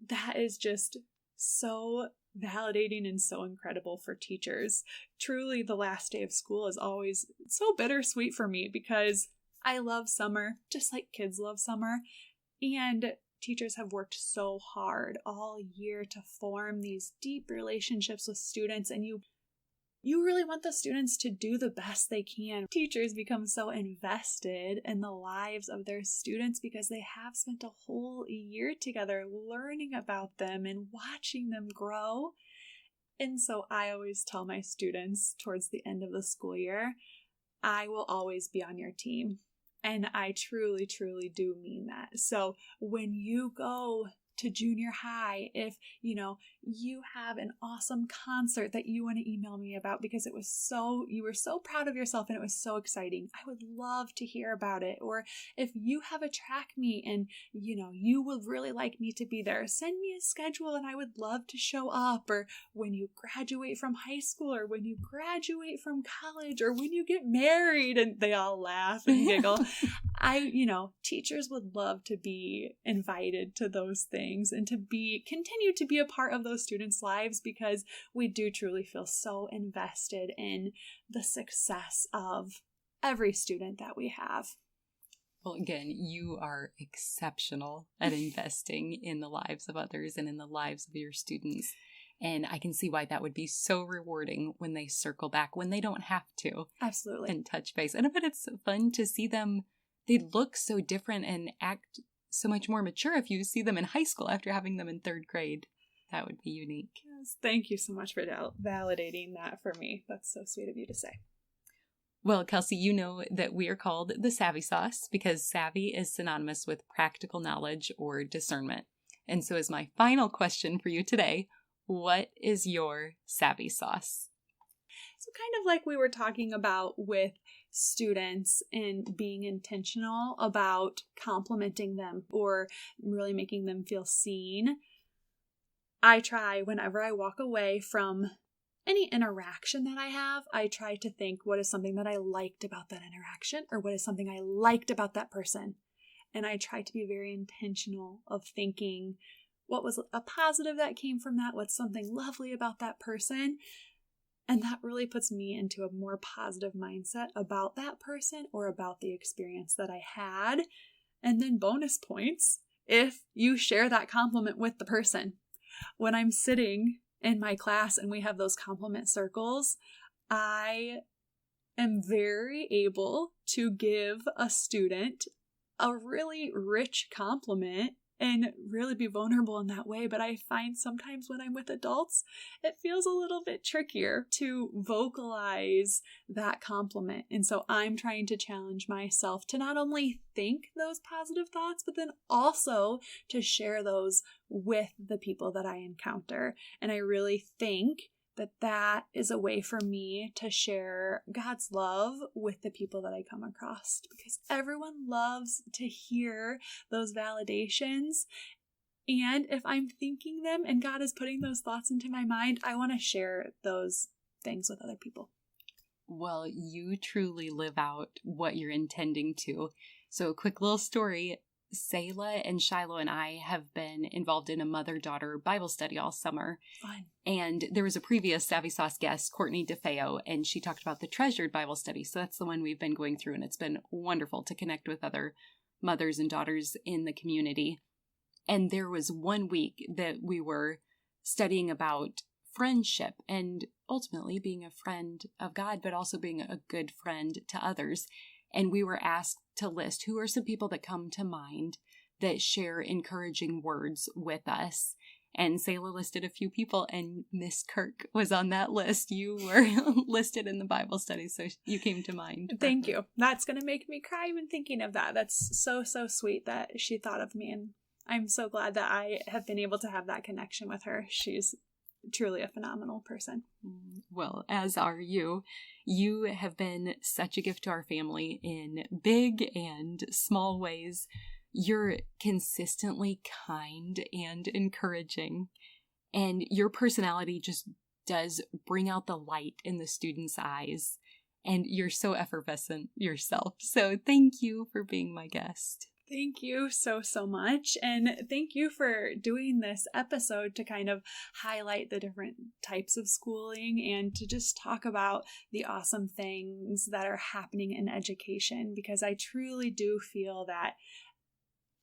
that is just so validating and so incredible for teachers. Truly, the last day of school is always so bittersweet for me because I love summer, just like kids love summer. And teachers have worked so hard all year to form these deep relationships with students, and you really want the students to do the best they can. Teachers become so invested in the lives of their students because they have spent a whole year together learning about them and watching them grow. And so I always tell my students towards the end of the school year, I will always be on your team. And I truly, truly do mean that. So when you go to junior high, if you have an awesome concert that you want to email me about because you were so proud of yourself and it was so exciting, I would love to hear about it. Or if you have a track meet and you would really like me to be there, send me a schedule and I would love to show up. Or when you graduate from high school, or when you graduate from college, or when you get married, and they all laugh and giggle. Teachers would love to be invited to those things and to continue to be a part of those students' lives because we do truly feel so invested in the success of every student that we have.
Well, again, you are exceptional at investing in the lives of others and in the lives of your students. And I can see why that would be so rewarding when they circle back, when they don't have to.
Absolutely.
And touch base. And I bet it's fun to see them. They look so different and act so much more mature if you see them in high school after having them in third grade. That would be unique.
Yes, thank you so much for validating that for me. That's so sweet of you to say.
Well, Kelsey, you know that we are called the Savvy Sauce because savvy is synonymous with practical knowledge or discernment. And so as my final question for you today, what is your Savvy Sauce?
So kind of like we were talking about with students and being intentional about complimenting them or really making them feel seen, I try whenever I walk away from any interaction that I have, I try to think, what is something that I liked about that interaction, or what is something I liked about that person? And I try to be very intentional of thinking, what was a positive that came from that? What's something lovely about that person? And that really puts me into a more positive mindset about that person or about the experience that I had. And then bonus points if you share that compliment with the person. When I'm sitting in my class and we have those compliment circles, I am very able to give a student a really rich compliment and really be vulnerable in that way. But I find sometimes when I'm with adults, it feels a little bit trickier to vocalize that compliment. And so I'm trying to challenge myself to not only think those positive thoughts, but then also to share those with the people that I encounter. And I really think that is a way for me to share God's love with the people that I come across, because everyone loves to hear those validations. And if I'm thinking them and God is putting those thoughts into my mind, I want to share those things with other people.
Well, you truly live out what you're intending to. So a quick little story. Selah and Shiloh and I have been involved in a mother-daughter Bible study all summer.
Fun.
And there was a previous Savvy Sauce guest, Courtney DeFeo, and she talked about the Treasured Bible Study. So that's the one we've been going through, and it's been wonderful to connect with other mothers and daughters in the community. And there was one week that we were studying about friendship and ultimately being a friend of God, but also being a good friend to others. And we were asked to list who are some people that come to mind that share encouraging words with us. And Selah listed a few people, and Miss Kirk was on that list. You were listed in the Bible study, so you came to mind.
Thank you. That's going to make me cry even thinking of that. That's so, so sweet that she thought of me, and I'm so glad that I have been able to have that connection with her. She's truly a phenomenal person.
Well, as are you. You have been such a gift to our family in big and small ways. You're consistently kind and encouraging, and your personality just does bring out the light in the students' eyes, and you're so effervescent yourself. So thank you for being my guest.
Thank you so, so much. And thank you for doing this episode to kind of highlight the different types of schooling and to just talk about the awesome things that are happening in education, because I truly do feel that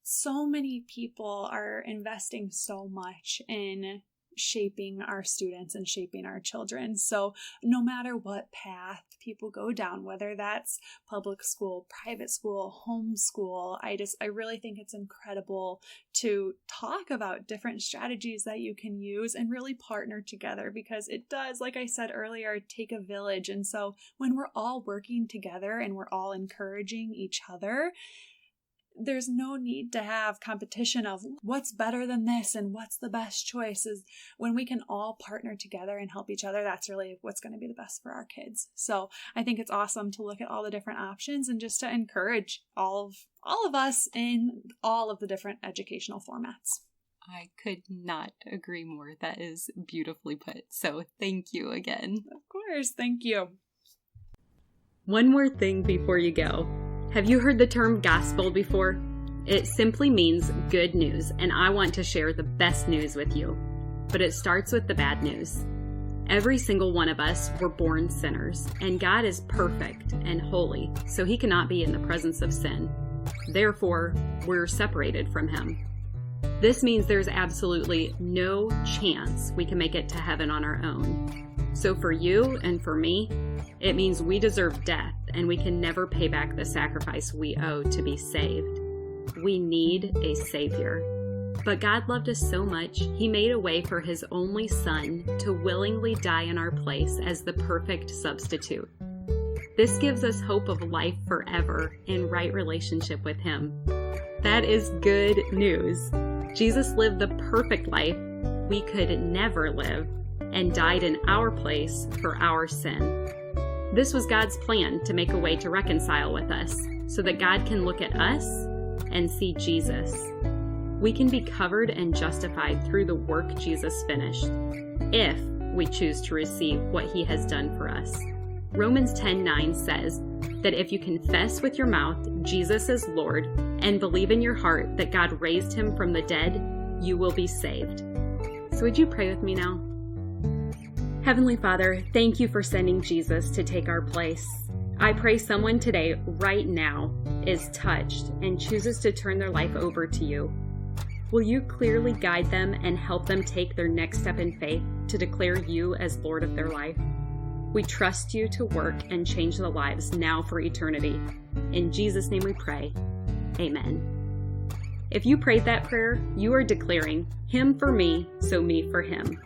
so many people are investing so much in shaping our students and shaping our children. So no matter what path people go down, whether that's public school, private school, homeschool, I really think it's incredible to talk about different strategies that you can use and really partner together, because it does, like I said earlier, take a village. And so when we're all working together and we're all encouraging each other, there's no need to have competition of what's better than this and what's the best choice. Is when we can all partner together and help each other, that's really what's going to be the best for our kids. So I think it's awesome to look at all the different options and just to encourage all of us in all of the different educational formats.
I could not agree more. That is beautifully put. So thank you again.
Of course. Thank you.
One more thing before you go. Have you heard the term gospel before? It simply means good news, and I want to share the best news with you. But it starts with the bad news. Every single one of us were born sinners, and God is perfect and holy, so he cannot be in the presence of sin. Therefore, we're separated from him. This means there's absolutely no chance we can make it to heaven on our own. So for you and for me, it means we deserve death, and we can never pay back the sacrifice we owe to be saved. We need a Savior. But God loved us so much, he made a way for his only Son to willingly die in our place as the perfect substitute. This gives us hope of life forever in right relationship with him. That is good news. Jesus lived the perfect life we could never live and died in our place for our sin. This was God's plan to make a way to reconcile with us so that God can look at us and see Jesus. We can be covered and justified through the work Jesus finished if we choose to receive what he has done for us. Romans 10:9 says that if you confess with your mouth Jesus is Lord and believe in your heart that God raised him from the dead, you will be saved. So would you pray with me now? Heavenly Father, thank you for sending Jesus to take our place. I pray someone today, right now, is touched and chooses to turn their life over to you. Will you clearly guide them and help them take their next step in faith to declare you as Lord of their life? We trust you to work and change the lives now for eternity. In Jesus' name we pray. Amen. If you prayed that prayer, you are declaring, him for me, so me for him.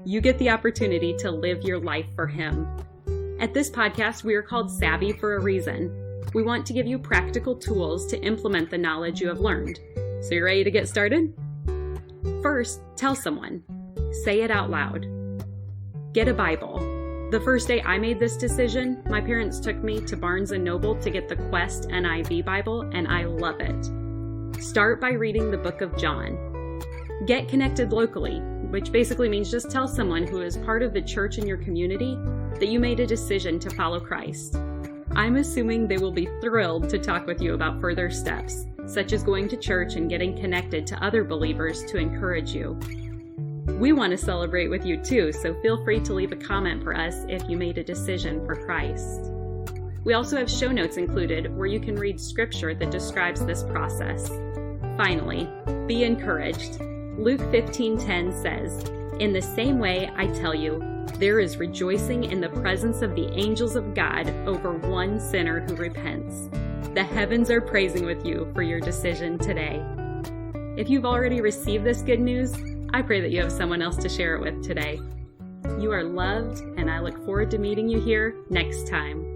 You get the opportunity to live your life for him. At this podcast, we are called Savvy for a reason. We want to give you practical tools to implement the knowledge you have learned. So you ready to get started? First, tell someone. Say it out loud. Get a Bible. The first day I made this decision, my parents took me to Barnes & Noble to get the Quest NIV Bible, and I love it. Start by reading the book of John. Get connected locally, which basically means just tell someone who is part of the church in your community that you made a decision to follow Christ. I'm assuming they will be thrilled to talk with you about further steps, such as going to church and getting connected to other believers to encourage you. We want to celebrate with you too, so feel free to leave a comment for us if you made a decision for Christ. We also have show notes included where you can read scripture that describes this process. Finally, be encouraged. Luke 15:10 says, "In the same way, I tell you, there is rejoicing in the presence of the angels of God over one sinner who repents." The heavens are praising with you for your decision today. If you've already received this good news, I pray that you have someone else to share it with today. You are loved, and I look forward to meeting you here next time.